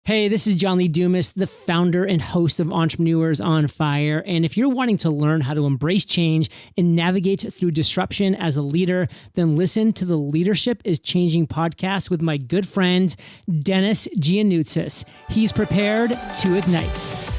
Hey, this is John Lee Dumas, the founder and host of Entrepreneurs on Fire. And if you're wanting to learn how to embrace change and navigate through disruption as a leader, then listen to the Leadership is Changing podcast with my good friend, Denis. He's prepared to ignite.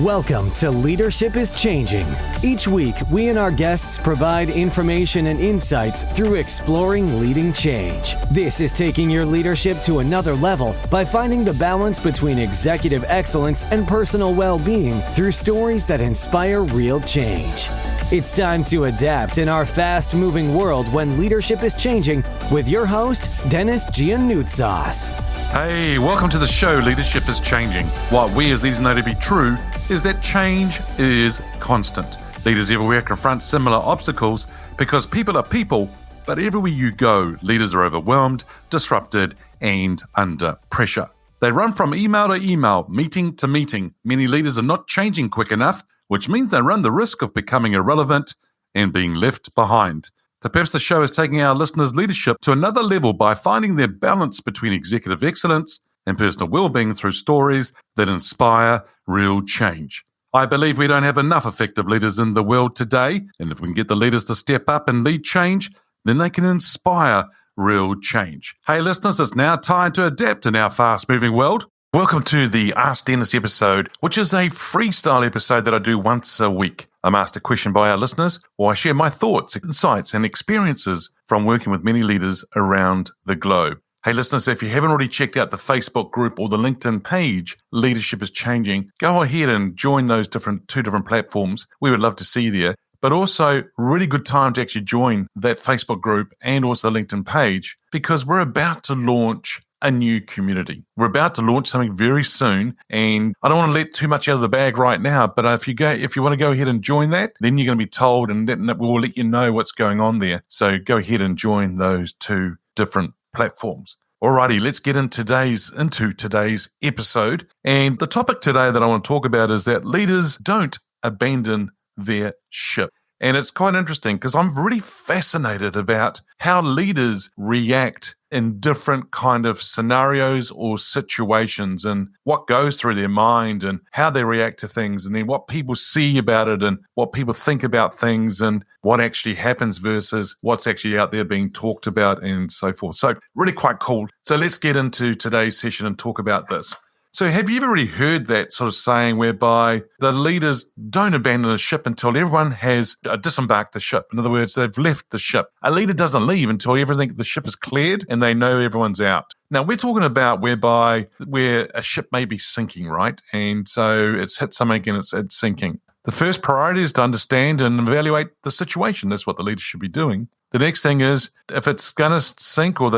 Welcome to Leadership is Changing. Each week, we and our guests provide information and insights through exploring leading change. This is taking your leadership to another level by finding the balance between executive excellence and personal well-being through stories that inspire real change. It's time to adapt in our fast-moving world when leadership is changing with your host, Denis Giannoutsas. Hey, welcome to the show, Leadership is Changing. What we as leaders know to be true is that change is constant. Leaders everywhere confront similar obstacles because people are people, but everywhere you go, leaders are overwhelmed, disrupted, and under pressure. They run from email to email, meeting to meeting. Many leaders are not changing quick enough, which means they run the risk of becoming irrelevant and being left behind. Perhaps the show is taking our listeners' leadership to another level by finding their balance between executive excellence and personal well-being through stories that inspire real change. I believe we don't have enough effective leaders in the world today, and if we can get the leaders to step up and lead change, then they can inspire real change. Hey listeners, it's now time to adapt in our fast-moving world. Welcome to the Ask Denis episode, which is a freestyle episode that I do once a week. I'm asked a question by our listeners, or I share my thoughts, insights, and experiences from working with many leaders around the globe. Hey listeners, if you haven't already checked out the Facebook group or the LinkedIn page, Leadership is Changing, go ahead and join those two different platforms. We would love to see you there. But also, really good time to actually join that Facebook group and also the LinkedIn page, because we're about to launch a new community. We're about to launch something very soon, and I don't want to let too much out of the bag right now, but if you want to go ahead and join that, then you're going to be told, and then we'll let you know what's going on there. So go ahead and join those two different platforms. Alrighty, let's get into today's episode. And the topic today that I want to talk about is that leaders don't abandon their ship. And it's quite interesting because I'm really fascinated about how leaders react in different kind of scenarios or situations and what goes through their mind and how they react to things, and then what people see about it and what people think about things and what actually happens versus what's actually out there being talked about and so forth. So really quite cool. So let's get into today's session and talk about this. So have you ever really heard that sort of saying whereby the leaders don't abandon the ship until everyone has disembarked the ship? In other words, they've left the ship. A leader doesn't leave until the ship is cleared and they know everyone's out. Now, we're talking about where a ship may be sinking, right? And so it's hit something and it's sinking. The first priority is to understand and evaluate the situation. That's what the leader should be doing. The next thing is, if it's going to sink or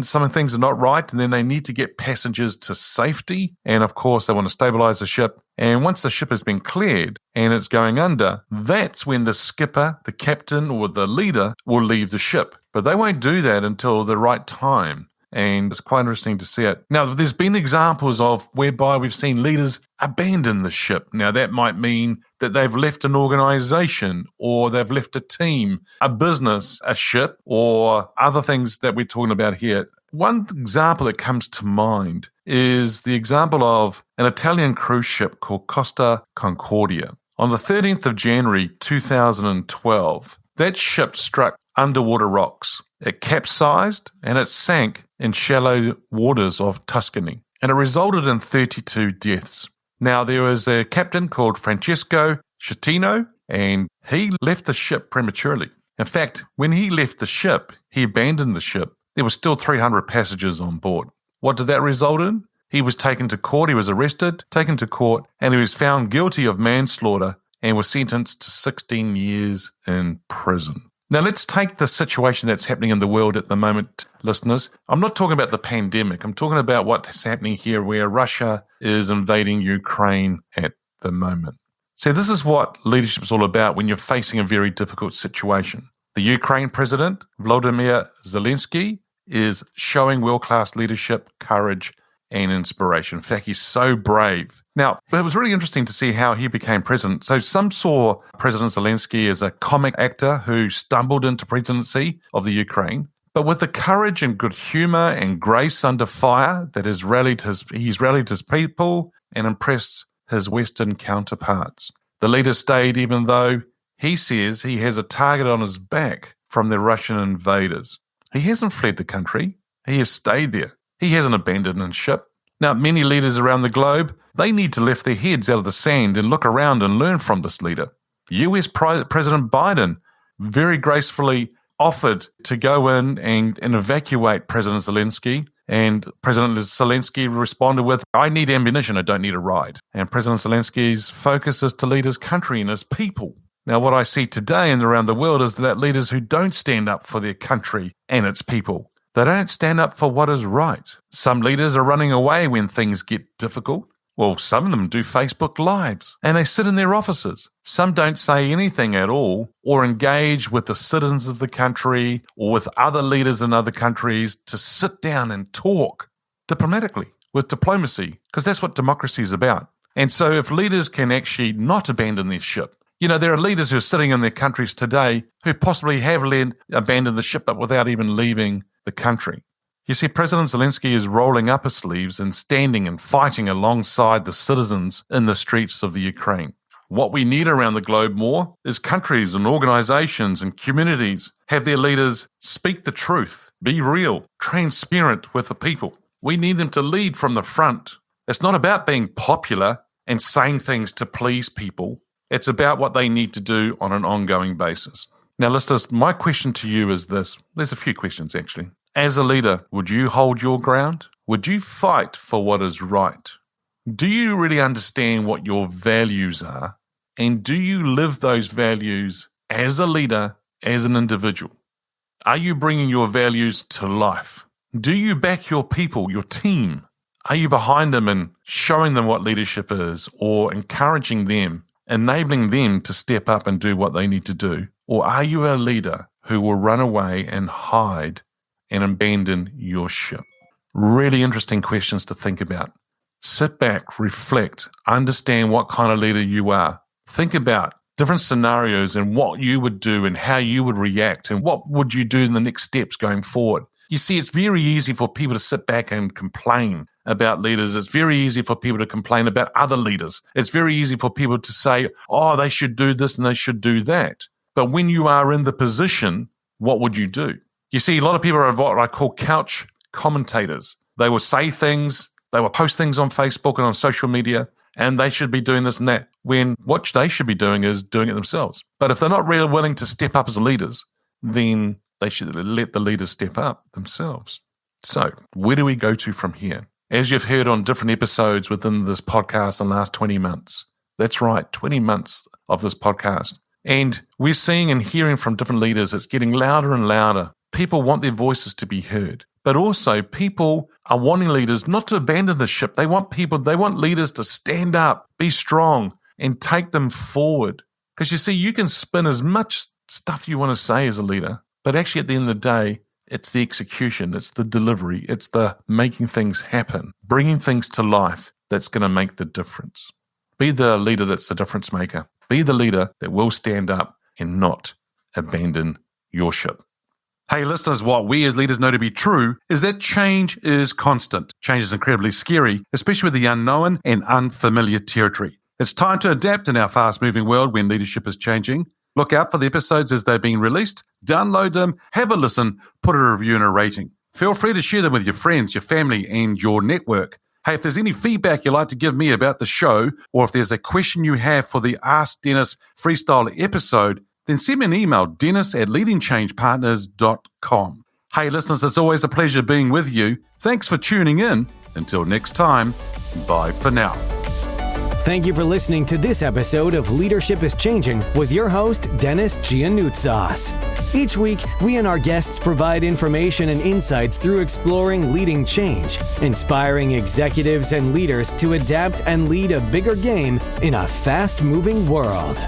some things are not right, and then they need to get passengers to safety. And of course, they want to stabilize the ship. And once the ship has been cleared and it's going under, that's when the skipper, the captain, or the leader will leave the ship. But they won't do that until the right time. And it's quite interesting to see it. Now, there's been examples of whereby we've seen leaders abandon the ship. Now, that might mean that they've left an organization or they've left a team, a business, a ship, or other things that we're talking about here. One example that comes to mind is the example of an Italian cruise ship called Costa Concordia. On the 13th of January 2012, that ship struck underwater rocks. It capsized and it sank in shallow waters of Tuscany, and it resulted in 32 deaths. Now, there was a captain called Francesco Schettino, and he left the ship prematurely. In fact, when he left the ship, he abandoned the ship. There were still 300 passengers on board. What did that result in? He was taken to court, he was arrested, taken to court, and he was found guilty of manslaughter and was sentenced to 16 years in prison. Now, let's take the situation that's happening in the world at the moment, listeners. I'm not talking about the pandemic. I'm talking about what's happening here where Russia is invading Ukraine at the moment. So this is what leadership is all about when you're facing a very difficult situation. The Ukraine president, Volodymyr Zelensky, is showing world-class leadership, courage, and inspiration. In fact, he's so brave. Now, it was really interesting to see how he became president. So some saw President Zelensky as a comic actor who stumbled into presidency of the Ukraine. but with the courage and good humor and grace under fire that he's rallied his people and impressed his Western counterparts. The leader stayed even though he says he has a target on his back from the Russian invaders. He hasn't fled the country. He has stayed there. He hasn't abandoned his ship. Now, many leaders around the globe, they need to lift their heads out of the sand and look around and learn from this leader. US President Biden very gracefully offered to go in and evacuate President Zelensky, and President Zelensky responded with, I need ammunition, I don't need a ride. And President Zelensky's focus is to lead his country and his people. Now, what I see today and around the world is that leaders who don't stand up for their country and its people, they don't stand up for what is right. Some leaders are running away when things get difficult. Well, some of them do Facebook Lives, and they sit in their offices. Some don't say anything at all or engage with the citizens of the country or with other leaders in other countries to sit down and talk diplomatically, with diplomacy, because that's what democracy is about. And so if leaders can actually not abandon their ship, there are leaders who are sitting in their countries today who possibly have abandoned the ship, but without even leaving the country. You see, President Zelensky is rolling up his sleeves and standing and fighting alongside the citizens in the streets of the Ukraine. What we need around the globe more is countries and organizations and communities have their leaders speak the truth, be real, transparent with the people. We need them to lead from the front. It's not about being popular and saying things to please people. It's about what they need to do on an ongoing basis. Now, listeners, my question to you is this. There's a few questions, actually. As a leader, would you hold your ground? Would you fight for what is right? Do you really understand what your values are? And do you live those values as a leader, as an individual? Are you bringing your values to life? Do you back your people, your team? Are you behind them and showing them what leadership is, or encouraging them, enabling them to step up and do what they need to do? Or are you a leader who will run away and hide and abandon your ship? Really interesting questions to think about. Sit back, reflect, understand what kind of leader you are. Think about different scenarios and what you would do and how you would react and what would you do in the next steps going forward. You see, it's very easy for people to sit back and complain about leaders. It's very easy for people to complain about other leaders. It's very easy for people to say, oh, they should do this and they should do that. But when you are in the position, what would you do? You see, a lot of people are what I call couch commentators. They will say things, they will post things on Facebook and on social media, and they should be doing this and that, when what they should be doing is doing it themselves. But if they're not really willing to step up as leaders, then they should let the leaders step up themselves. So where do we go to from here? As you've heard on different episodes within this podcast in the last 20 months, that's right, 20 months of this podcast. And we're seeing and hearing from different leaders, it's getting louder and louder. People want their voices to be heard. But also people are wanting leaders not to abandon the ship. They want leaders to stand up, be strong, and take them forward. Because you see, you can spin as much stuff you want to say as a leader, but actually at the end of the day, it's the execution, it's the delivery, it's the making things happen, bringing things to life that's going to make the difference. Be the leader that's the difference maker. Be the leader that will stand up and not abandon your ship. Hey listeners, what we as leaders know to be true is that change is constant. Change is incredibly scary, especially with the unknown and unfamiliar territory. It's time to adapt in our fast-moving world when leadership is changing. Look out for the episodes as they're being released, download them, have a listen, put a review and a rating. Feel free to share them with your friends, your family, and your network. Hey, if there's any feedback you'd like to give me about the show, or if there's a question you have for the Ask Denis Freestyle episode, then send me an email, dennis@leadingchangepartners.com. Hey, listeners, it's always a pleasure being with you. Thanks for tuning in. Until next time, bye for now. Thank you for listening to this episode of Leadership is Changing with your host, Denis Giannoutsas. Each week, we and our guests provide information and insights through exploring leading change, inspiring executives and leaders to adapt and lead a bigger game in a fast-moving world.